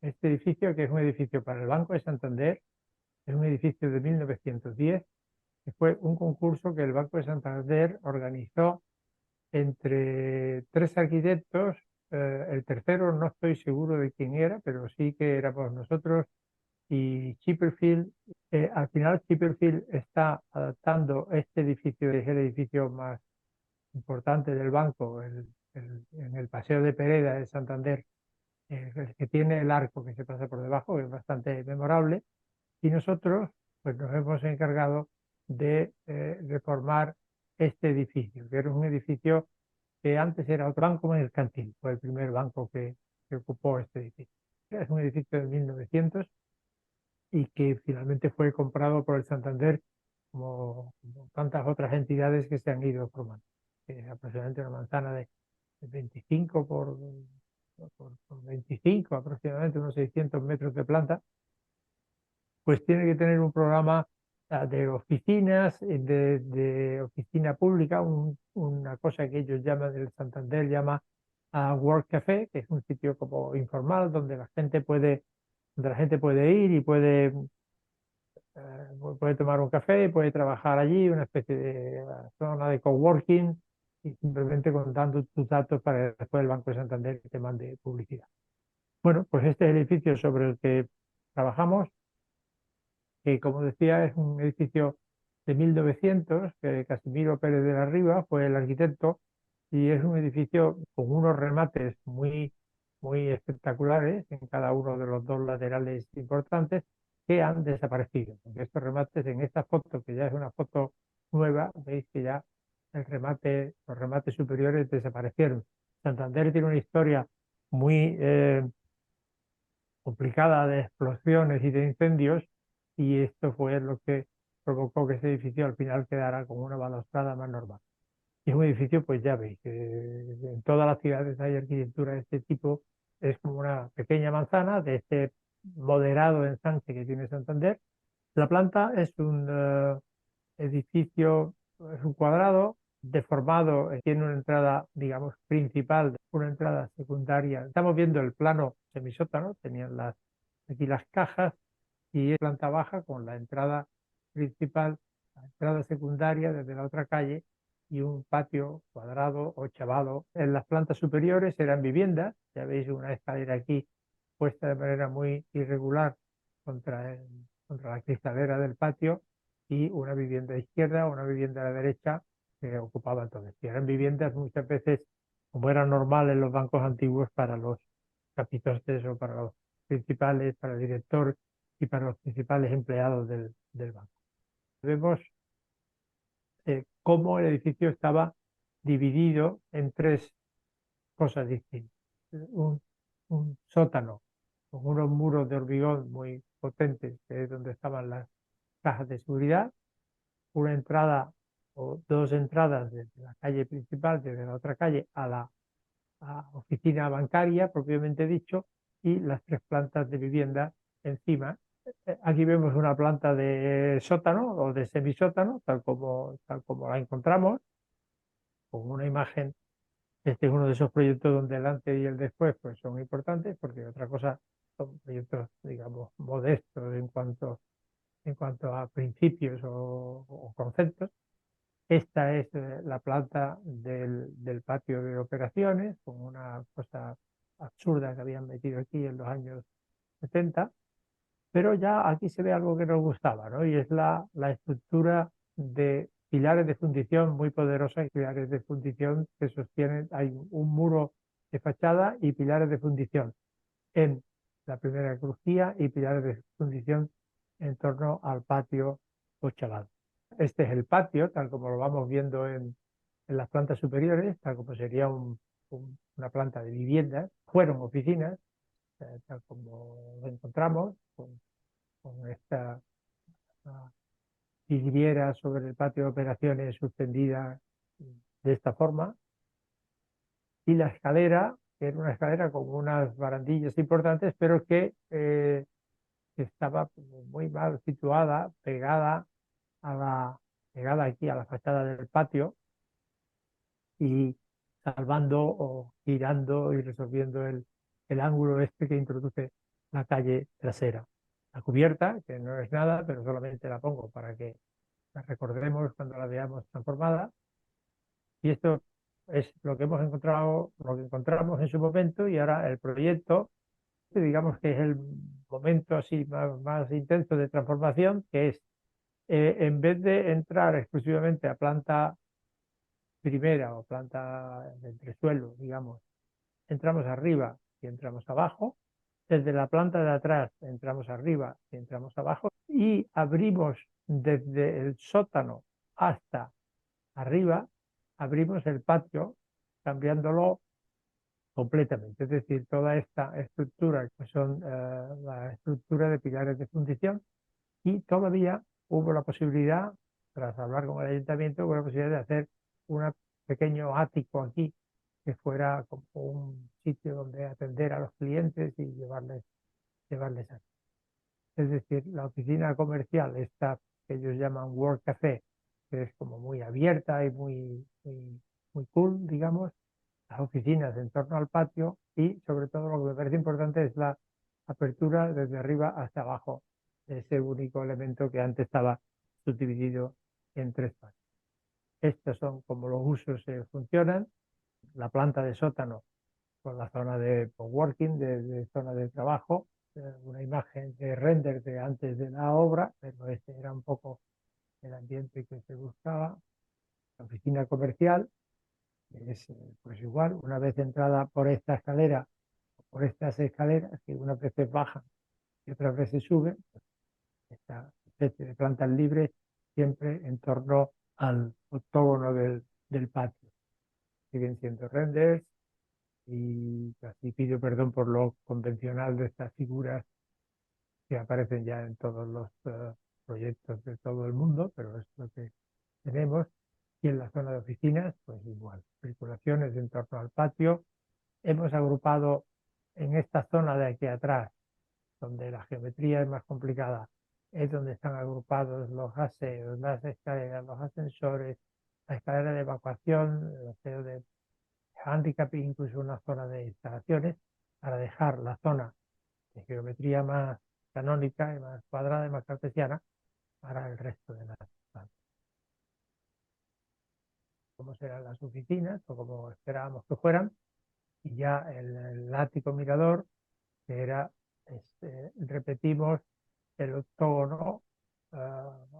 Este edificio, que es un edificio para el Banco de Santander, es un edificio de 1910, que fue un concurso que el Banco de Santander organizó entre tres arquitectos. El tercero no estoy seguro de quién era, pero sí que éramos nosotros y Chipperfield. Al final Chipperfield está adaptando este edificio, es el edificio más importante del banco, en el Paseo de Pereda de Santander, el que tiene el arco que se pasa por debajo, que es bastante memorable, y nosotros pues nos hemos encargado de reformar este edificio, que era un edificio que antes era otro banco mercantil, fue el primer banco que ocupó este edificio. Es un edificio de 1900 y que finalmente fue comprado por el Santander como tantas otras entidades que se han ido formando. Aproximadamente una manzana de 25 por 25, aproximadamente unos 600 metros de planta, pues tiene que tener un programa de oficinas, de oficina pública, una cosa que ellos llaman, el Santander llama Work Café, que es un sitio como informal donde la gente puede ir y puede tomar un café, puede trabajar allí, una especie de zona de coworking, y simplemente contando tus datos para que después el Banco de Santander te mande publicidad. Bueno, pues este es el edificio sobre el que trabajamos, que como decía es un edificio de 1900, que Casimiro Pérez de la Riva fue el arquitecto, y es un edificio con unos remates muy espectaculares en cada uno de los dos laterales importantes que han desaparecido. Porque estos remates en esta foto, que ya es una foto nueva, veis que ya los remates superiores desaparecieron. Santander tiene una historia muy complicada de explosiones y de incendios, y esto fue lo que provocó que ese edificio al final quedara como una balaustrada más normal. Y es un edificio, pues ya veis, en todas las ciudades hay arquitectura de este tipo, es como una pequeña manzana de este moderado ensanche que tiene Santander. La planta es un edificio, es un cuadrado deformado, tiene una entrada, digamos, principal, una entrada secundaria. Estamos viendo el plano semisótano, tenían aquí las cajas, y es planta baja con la entrada principal, la entrada secundaria desde la otra calle y un patio cuadrado o chavado. En las plantas superiores eran viviendas, ya veis una escalera aquí puesta de manera muy irregular contra la cristalera del patio, y una vivienda a la izquierda, una vivienda a la derecha que ocupaba entonces. Y eran viviendas muchas veces, como era normal en los bancos antiguos, para los capitostes o para los principales, para el director y para los principales empleados del banco. Vemos cómo el edificio estaba dividido en tres cosas distintas. Un, un sótano con unos muros de hormigón muy potentes, que es donde estaban las cajas de seguridad, una entrada o dos entradas desde la calle principal, desde la otra calle, a oficina bancaria, propiamente dicho, y las tres plantas de vivienda encima. Aquí vemos una planta de sótano o de semisótano, tal como la encontramos, con una imagen. Este es uno de esos proyectos donde el antes y el después pues, son importantes, porque otra cosa son proyectos, digamos, modestos en cuanto a principios o conceptos. Esta es la planta del patio de operaciones, con una cosa absurda que habían metido aquí en los años 70, pero ya aquí se ve algo que nos gustaba, ¿no? Y es la estructura de pilares de fundición muy poderosa, y pilares de fundición que sostienen, hay un muro de fachada y pilares de fundición en la primera crujía y pilares de fundición en torno al patio ochavado. Este es el patio, tal como lo vamos viendo en las plantas superiores, tal como sería una planta de viviendas. Fueron oficinas, tal como lo encontramos, con esta ah, vidriera sobre el patio de operaciones suspendida de esta forma, y la escalera, que era una escalera con unas barandillas importantes, pero que estaba muy mal situada, a la, pegada aquí a la fachada del patio, y salvando o girando y resolviendo el ángulo este que introduce la calle trasera. La cubierta, que no es nada, pero solamente la pongo para que la recordemos cuando la veamos transformada. Y esto es lo que hemos encontrado, lo que encontramos en su momento, y ahora el proyecto, que digamos que es el momento así más intenso de transformación, que es en vez de entrar exclusivamente a planta primera o planta de entresuelo, digamos, entramos arriba y entramos abajo. Desde la planta de atrás entramos arriba y entramos abajo y abrimos desde el sótano hasta arriba, abrimos el patio cambiándolo completamente. Es decir, toda esta estructura que son la estructura de pilares de fundición, y todavía hubo la posibilidad, tras hablar con el ayuntamiento, hubo la posibilidad de hacer un pequeño ático aquí que fuera como un sitio donde atender a los clientes y llevarles aquí. Es decir, la oficina comercial, esta que ellos llaman Work Café, que es como muy abierta y muy cool, digamos, las oficinas en torno al patio, y sobre todo lo que me parece importante es la apertura desde arriba hasta abajo, ese único elemento que antes estaba subdividido en tres partes. Estos son como los usos funcionan. La planta de sótano con la zona de coworking, de zona de trabajo, una imagen de render de antes de la obra, pero este era un poco el ambiente que se buscaba. La oficina comercial es pues igual, una vez entrada por esta escalera, por estas escaleras, que unas veces bajan y otras veces suben, pues esta especie de plantas libres siempre en torno al octógono del patio. Siguen siendo renders, y así pido perdón por lo convencional de estas figuras que aparecen ya en todos los proyectos de todo el mundo, pero es lo que tenemos. Y en la zona de oficinas, pues igual, circulaciones en torno al patio. Hemos agrupado en esta zona de aquí atrás, donde la geometría es más complicada, es donde están agrupados los aseos, las escaleras, los ascensores, la escalera de evacuación, el aseo de handicap, incluso una zona de instalaciones, para dejar la zona de geometría más canónica y más cuadrada y más cartesiana para el resto de las plantas. Como serán las oficinas o como esperábamos que fueran, y ya el ático mirador, que era, repetimos el octógono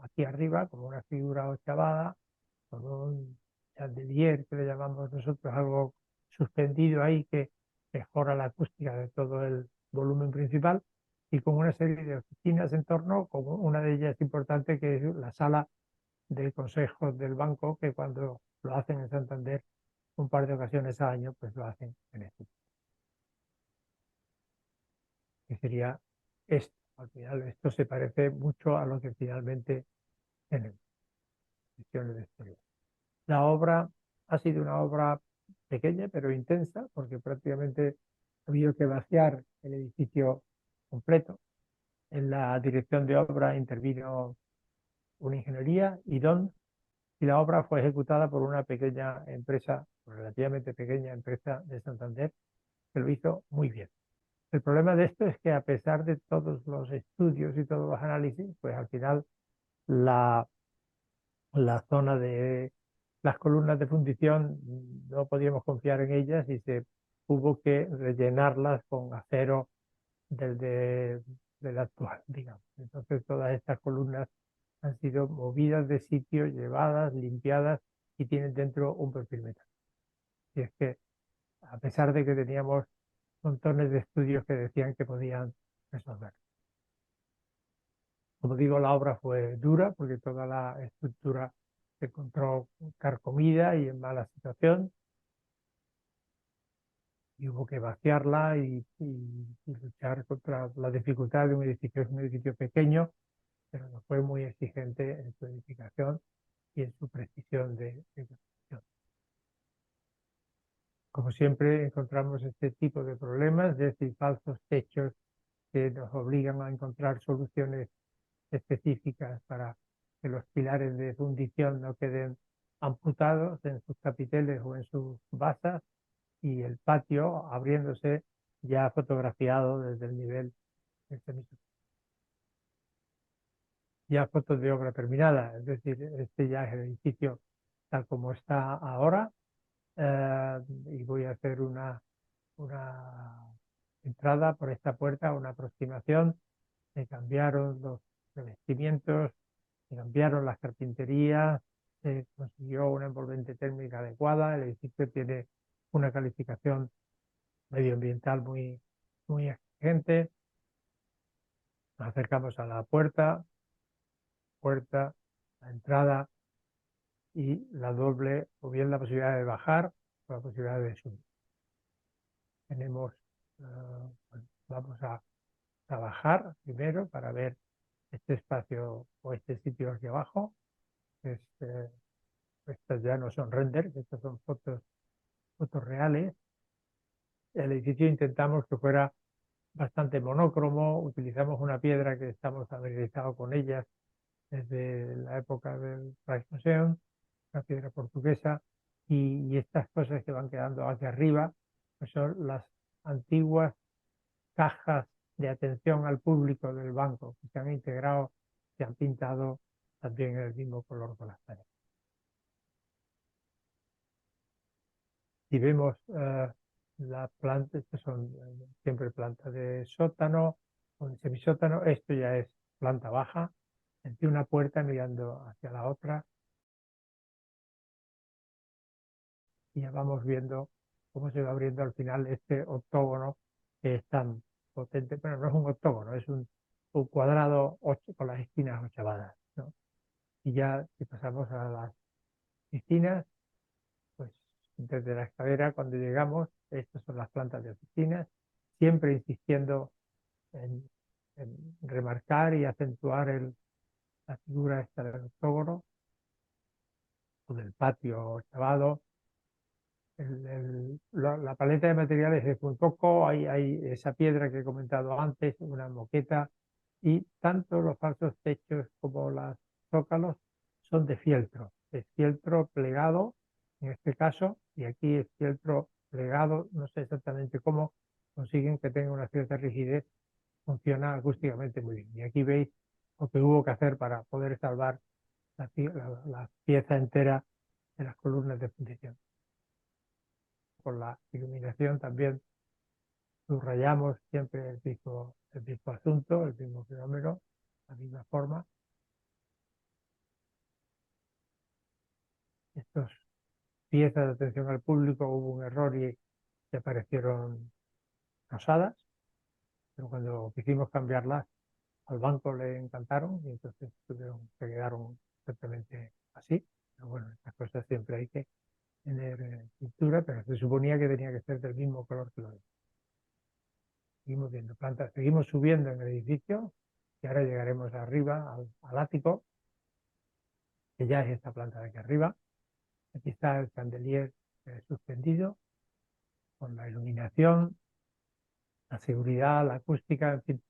aquí arriba como una figura ochavada, con un chandelier que le llamamos nosotros, algo suspendido ahí que mejora la acústica de todo el volumen principal, y con una serie de oficinas en torno, como una de ellas importante, que es la sala del Consejo del Banco, que cuando lo hacen en Santander un par de ocasiones al año, pues lo hacen en este, que sería esto. Al final esto se parece mucho a lo que finalmente tenemos, visiones de exterior. La obra ha sido una obra pequeña pero intensa, porque prácticamente ha habido que vaciar el edificio completo. En la dirección de obra intervino una ingeniería, IDON, y la obra fue ejecutada por una pequeña empresa, relativamente pequeña empresa de Santander, que lo hizo muy bien. El problema de esto es que, a pesar de todos los estudios y todos los análisis, pues al final la, la zona de las columnas de fundición no podíamos confiar en ellas, y se hubo que rellenarlas con acero del actual, digamos. Entonces todas estas columnas han sido movidas de sitio, llevadas, limpiadas, y tienen dentro un perfil metálico. Y es que, a pesar de que teníamos montones de estudios que decían que podían resolver. Como digo, la obra fue dura porque toda la estructura se encontró carcomida y en mala situación, y hubo que vaciarla y luchar contra la dificultad de un edificio. Es un edificio pequeño, pero no fue muy exigente en su edificación y en su precisión de construcción. Como siempre, encontramos este tipo de problemas, es decir, falsos techos que nos obligan a encontrar soluciones específicas para que los pilares de fundición no queden amputados en sus capiteles o en sus basas, y el patio abriéndose ya fotografiado desde el nivel el semisótano. Ya fotos de obra terminada, es decir, este ya es el edificio tal como está ahora, y voy a hacer una entrada por esta puerta, una aproximación. Se cambiaron los revestimientos, se cambiaron las carpinterías, se consiguió una envolvente térmica adecuada, el edificio tiene una calificación medioambiental muy exigente. Nos acercamos a la puerta, la entrada y la doble, o bien la posibilidad de bajar o la posibilidad de subir. Tenemos, bueno, vamos a bajar primero para ver este espacio o este sitio aquí abajo. Estas ya no son renders, estas son fotos reales. El edificio intentamos que fuera bastante monócromo, utilizamos una piedra que estamos familiarizados con ella desde la época del Rijksmuseum, una piedra portuguesa, y estas cosas que van quedando hacia arriba, pues son las antiguas cajas de atención al público del banco, que se han integrado, se han pintado también en el mismo color con las paredes. Y vemos la planta, estas son siempre plantas de sótano o de semisótano, esto ya es planta baja, entre una puerta mirando hacia la otra, y ya vamos viendo cómo se va abriendo al final este octógono que es tan potente, pero no es un octógono, es un cuadrado con las esquinas ochavadas, ¿no? Y ya si pasamos a las piscinas, pues desde la escalera cuando llegamos, estas son las plantas de oficinas, siempre insistiendo en, en remarcar y acentuar la figura esta del octógono o del patio ochavado. La paleta de materiales es muy poco, hay esa piedra que he comentado antes, una moqueta, y tanto los falsos techos como los zócalos son de fieltro plegado, en este caso, y aquí es fieltro plegado, no sé exactamente cómo consiguen que tenga una cierta rigidez, funciona acústicamente muy bien. Y aquí veis lo que hubo que hacer para poder salvar la pieza entera de las columnas de fundición. Por la iluminación también subrayamos siempre el mismo asunto, el mismo fenómeno, la misma forma. Estas piezas de atención al público hubo un error y que aparecieron rosadas, pero cuando quisimos cambiarlas al banco le encantaron y entonces se quedaron exactamente así. Pero bueno, estas cosas siempre hay que tener pintura, pero se suponía que tenía que ser del mismo color que lo demás. Seguimos viendo plantas, seguimos subiendo en el edificio y ahora llegaremos arriba al ático, que ya es esta planta de aquí arriba. Aquí está el chandelier suspendido con la iluminación, la seguridad, la acústica, en fin,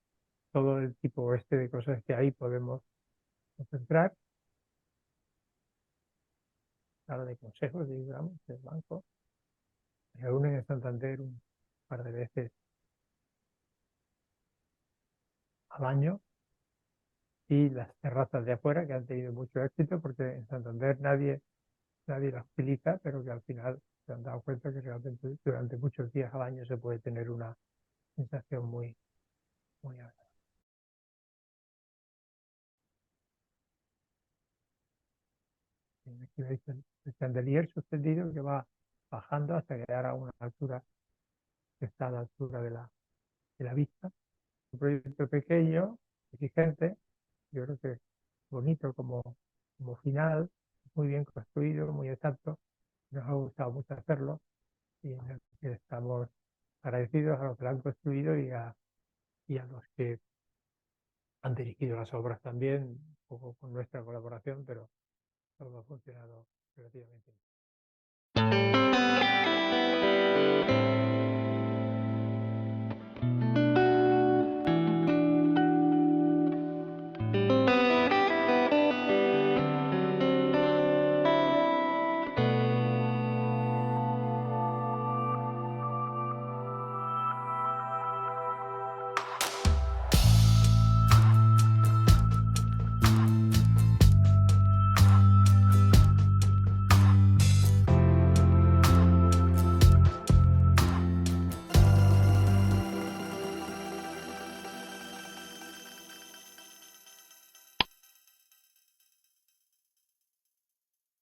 todo el tipo este de cosas que ahí podemos concentrar. Sala de consejos, digamos, del banco. Se reúnen en Santander un par de veces al año, y las terrazas de afuera que han tenido mucho éxito porque en Santander nadie las utiliza, pero que al final se han dado cuenta que realmente durante muchos días al año se puede tener una sensación muy agradable. Aquí veis el chandelier suspendido que va bajando hasta llegar a una altura que está a la altura de la vista. Un proyecto pequeño, exigente, yo creo que bonito como final, muy bien construido, muy exacto. Nos ha gustado mucho hacerlo y en el que estamos agradecidos a los que lo han construido y a los que han dirigido las obras también, un poco con nuestra colaboración, pero todo ha funcionado relativamente bien.